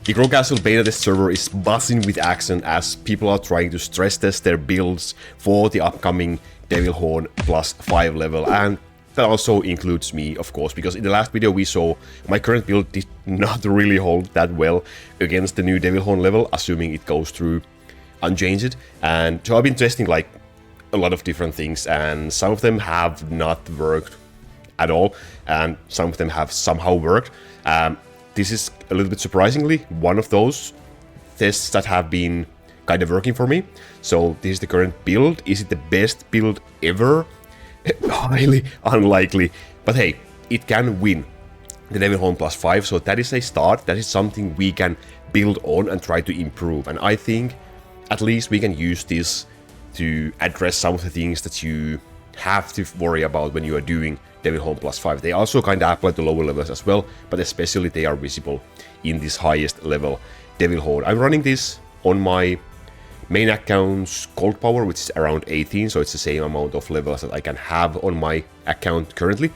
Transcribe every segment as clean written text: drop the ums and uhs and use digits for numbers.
The Grow Castle beta test server is buzzing with action as people are trying to stress test their builds for the upcoming Devil Horn plus 5 level, and that also includes me, of course, because in the last video we saw my current build did not really hold that well against the new Devil Horn level, assuming it goes through unchanged. And so I've been testing like a lot of different things, and some of them have not worked at all, and some of them have somehow worked. This is a little bit surprisingly one of those tests that have been kind of working for me. So this is the current build. Is it the best build ever? Highly unlikely. But hey, it can win the Devil Horn plus 5, so that is a start. That is something we can build on and try to improve. And I think at least we can use this to address some of the things that you have to worry about when you are doing Devil Horn plus 5. They also kind of apply to lower levels as well, but especially they are visible in this highest level Devil Horn. I'm running this on my main account's gold power, which is around 18, so it's the same amount of levels that I can have on my account currently.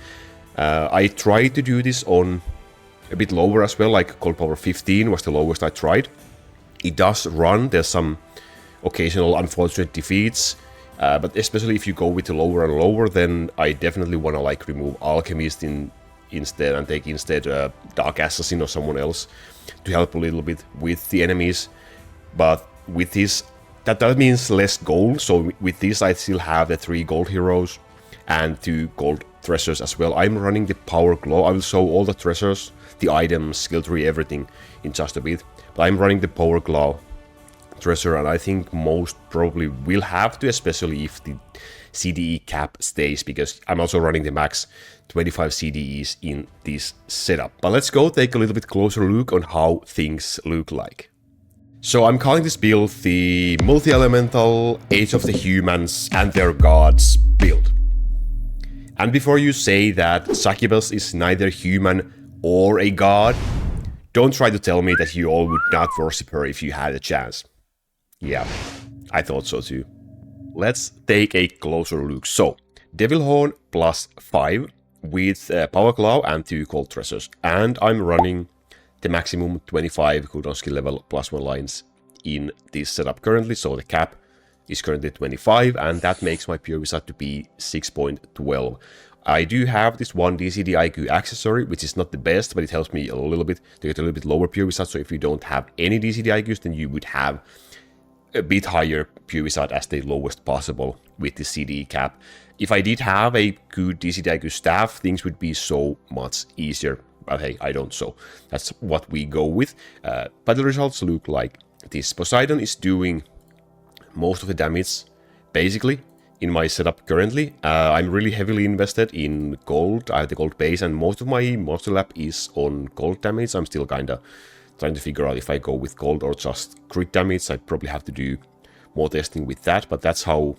I tried to do this on a bit lower as well, like gold power 15 was the lowest I tried. It does run, there's some occasional unfortunate defeats, but especially if you go with the lower and lower, then I definitely want to like remove Alchemist instead and take instead Dark Assassin or someone else to help a little bit with the enemies. But with this, that means less gold, so with this I still have the 3 gold heroes and 2 gold treasures as well. I'm running the Power Glow. I will show all the treasures, the items, skill tree, everything in just a bit. But I'm running the Power Glow treasure, and I think most probably will have to, especially if the CDE cap stays, because I'm also running the max 25 CDEs in this setup. But let's go take a little bit closer look on how things look like. So I'm calling this build the Multi-Elemental Age of the Humans and Their Gods build. And before you say that Succubus is neither human or a god, don't try to tell me that you all would not worship her if you had a chance. Yeah, I thought so too. Let's take a closer look. So, Devil Horn plus 5 with Power Claw and 2 gold treasures. And I'm running the maximum 25 cooldown skill level plus 1 lines in this setup currently. So the cap is currently 25, and that makes my pure wizard to be 6.12. I do have this one DCD IQ accessory, which is not the best, but it helps me a little bit to get a little bit lower pure wizard. So if you don't have any DCD IQs, then you would have a bit higher pure wizard as the lowest possible with the CDE cap. If I did have a good DCD IQ staff, things would be so much easier. But hey, I don't, so that's what we go with. But the results look like this. Poseidon is doing most of the damage, basically, in my setup currently. I'm really heavily invested in gold. I have the gold base, and most of my monster lab is on gold damage. I'm still kind of trying to figure out if I go with gold or just crit damage. I probably have to do more testing with that, but that's how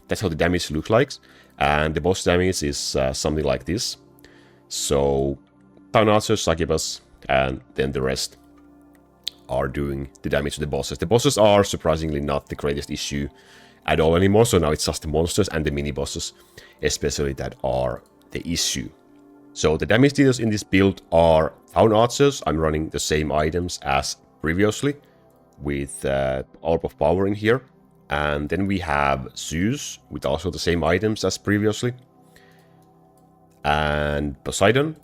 the damage looks like. And the boss damage is something like this. So Town Archer, Succubus, and then the rest are doing the damage to the bosses. The bosses are surprisingly not the greatest issue at all anymore, so now it's just the monsters and the mini bosses especially that are the issue. So the damage dealers in this build are Town Archers. I'm running the same items as previously with Orb of Power in here. And then we have Zeus with also the same items as previously. And Poseidon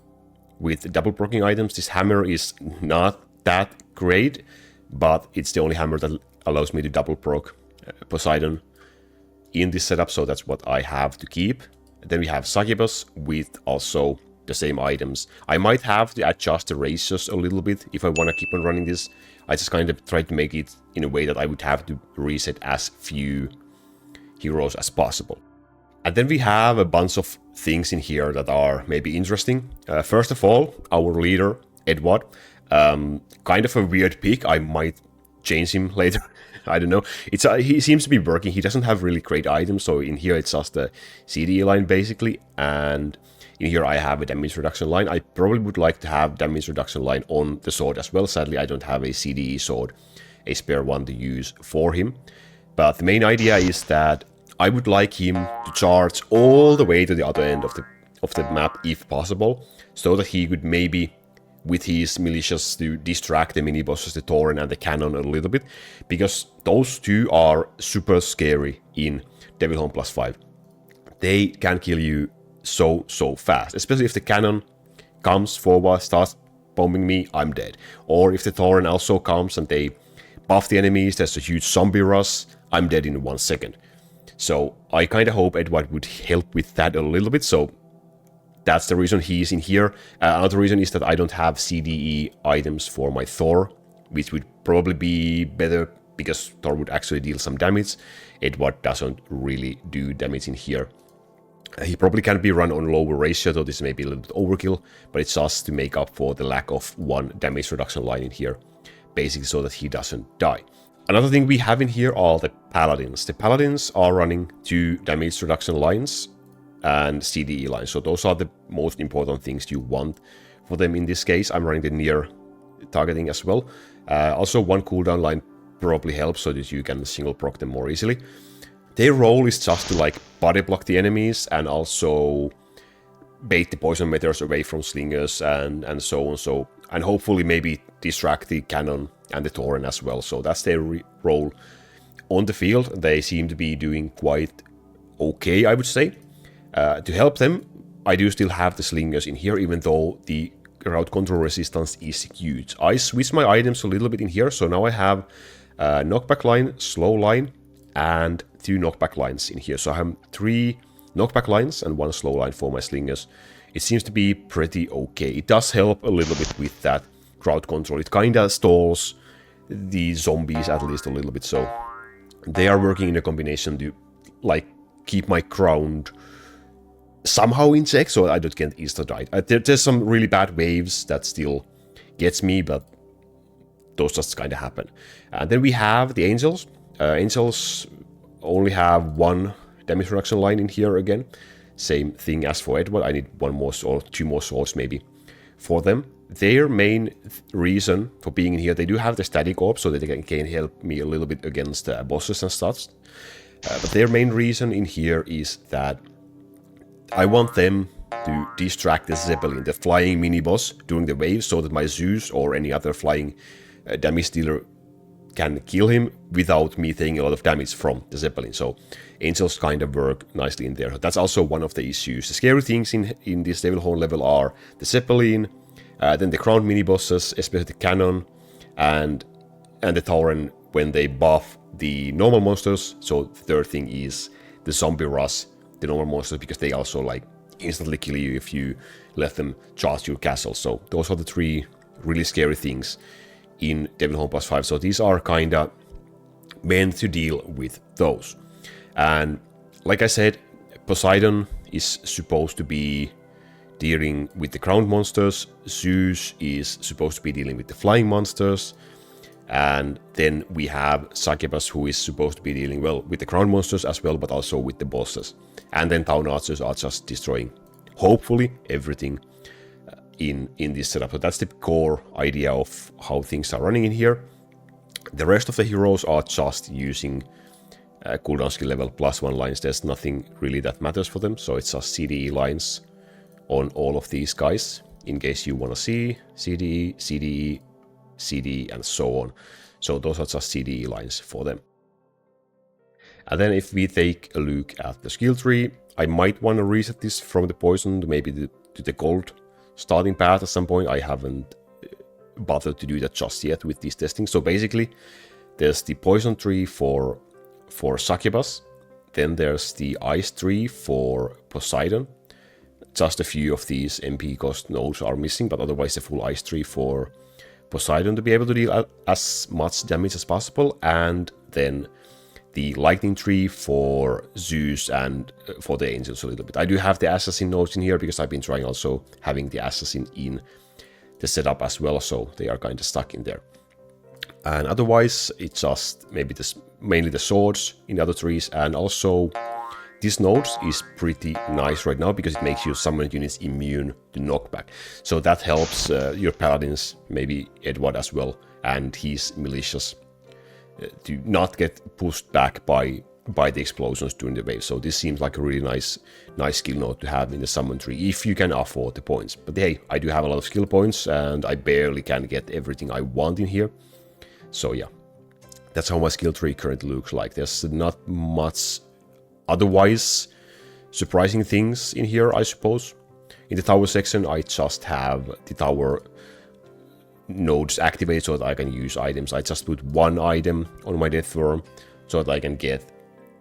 with double proccing items. This hammer is not that great, but it's the only hammer that allows me to double proc Poseidon in this setup, so that's what I have to keep. And then we have Succubus with also the same items. I might have to adjust the ratios a little bit if I want to keep on running this. I just kind of try to make it in a way that I would have to reset as few heroes as possible. And then we have a bunch of things in here that are maybe interesting. First of all, our leader, Edward. Kind of a weird pick. I might change him later. I don't know. He seems to be working. He doesn't have really great items, so in here it's just a CDE line basically, and in here I have a damage reduction line. I probably would like to have damage reduction line on the sword as well. Sadly, I don't have a CDE sword, a spare one to use for him. But the main idea is that I would like him to charge all the way to the other end of the map if possible, so that he could maybe with his militias to distract the mini-bosses, the Tauren and the Cannon a little bit, because those two are super scary in Devil Horn +5. They can kill you so fast, especially if the Cannon comes forward, starts bombing me, I'm dead. Or if the Tauren also comes and they buff the enemies, there's a huge zombie rush, I'm dead in 1 second. So I kind of hope Edward would help with that a little bit, so that's the reason he's in here. Another reason is that I don't have CDE items for my Thor, which would probably be better because Thor would actually deal some damage. Edward doesn't really do damage in here. He probably can be run on lower ratio, though this may be a little bit overkill, but it's just to make up for the lack of one damage reduction line in here, basically so that he doesn't die. Another thing we have in here are the Paladins. The Paladins are running 2 damage reduction lines and CDE lines, so those are the most important things you want for them in this case. I'm running the near targeting as well. Also, 1 cooldown line probably helps so that you can single proc them more easily. Their role is just to like body block the enemies and also bait the poison meteors away from slingers and so on, and hopefully maybe distract the Cannon and the Tauren as well. So that's their role on the field. They seem to be doing quite okay, I would say. To help them, I do still have the slingers in here, even though the crowd control resistance is huge. I switched my items a little bit in here, so now I have knockback line, slow line, and 2 knockback lines in here. So I have 3 knockback lines and 1 slow line for my slingers. It seems to be pretty okay. It does help a little bit with that crowd control. It kinda stalls the zombies at least a little bit, so they are working in a combination to like keep my ground somehow in check, so I don't get insta-died. There's some really bad waves that still gets me, but those just kind of happen. And then we have the Angels. Angels only have 1 damage reduction line in here again. Same thing as for Edward. I need 1 more or 2 more swords maybe for them. Their main reason for being in here, they do have the static orb, so that they can help me a little bit against bosses and stuff. But their main reason in here is that I want them to distract the Zeppelin, the flying mini-boss, during the wave, so that my Zeus or any other flying damage dealer can kill him without me taking a lot of damage from the Zeppelin. So Angels kind of work nicely in there. That's also one of the issues. The scary things in this Devil Horn level are the Zeppelin, then the ground mini-bosses, especially the Cannon, and the Tauren when they buff the normal monsters. So the third thing is the zombie rush, the normal monsters, because they also like instantly kill you if you let them charge your castle. So those are the 3 really scary things in Devil Horn +5. So these are kinda meant to deal with those. And like I said, Poseidon is supposed to be dealing with the ground monsters, Zeus is supposed to be dealing with the flying monsters, and then we have Succubus, who is supposed to be dealing well with the ground monsters as well, but also with the bosses. And then Town Archers are just destroying, hopefully, everything in this setup. So that's the core idea of how things are running in here. The rest of the heroes are just using cooldown skill level +1 lines. There's nothing really that matters for them, so it's just CDE lines on all of these guys, in case you want to see CDE, CDE, CDE, and so on. So those are just CDE lines for them. And then if we take a look at the skill tree, I might want to reset this from the poison to maybe to the gold starting path at some point. I haven't bothered to do that just yet with this testing. So basically, there's the poison tree for Succubus, then there's the ice tree for Poseidon. Just a few of these MP cost nodes are missing, but otherwise the full ice tree for Poseidon to be able to deal as much damage as possible, and then the lightning tree for Zeus and for the angels a little bit. I do have the assassin nodes in here because I've been trying also having the assassin in the setup as well, so they are kind of stuck in there. And otherwise it's just maybe mainly the swords in the other trees, and also this nodes is pretty nice right now because it makes your summoned units immune to knockback. So that helps your paladins, maybe Edward as well, and his militias to not get pushed back by by the explosions during the wave. So this seems like a really nice skill node to have in the summon tree if you can afford the points. But hey, I do have a lot of skill points and I barely can get everything I want in here. So yeah, that's how my skill tree currently looks like. There's not much otherwise surprising things in here, I suppose. In the tower section, I just have the tower nodes activated so that I can use items. I just put one item on my death worm so that I can get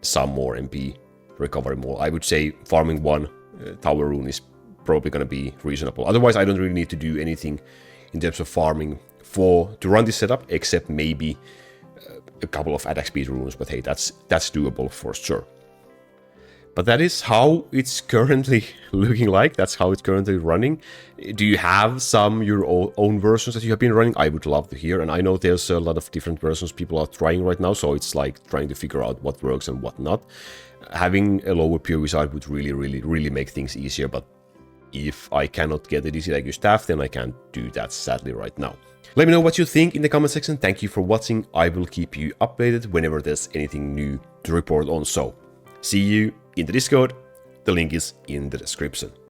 some more MP, recover more. I would say farming one tower rune is probably going to be reasonable. Otherwise, I don't really need to do anything in terms of farming to run this setup, except maybe a couple of attack speed runes. But hey, that's doable for sure. But that is how it's currently looking like. That's how it's currently running. Do you have your own versions that you have been running? I would love to hear. And I know there's a lot of different versions people are trying right now. So it's like trying to figure out what works and what not. Having a lower POE side would really make things easier. But if I cannot get the DC Laku staff, then I can't do that sadly right now. Let me know what you think in the comment section. Thank you for watching. I will keep you updated whenever there's anything new to report on. So see you in the Discord. The link is in the description.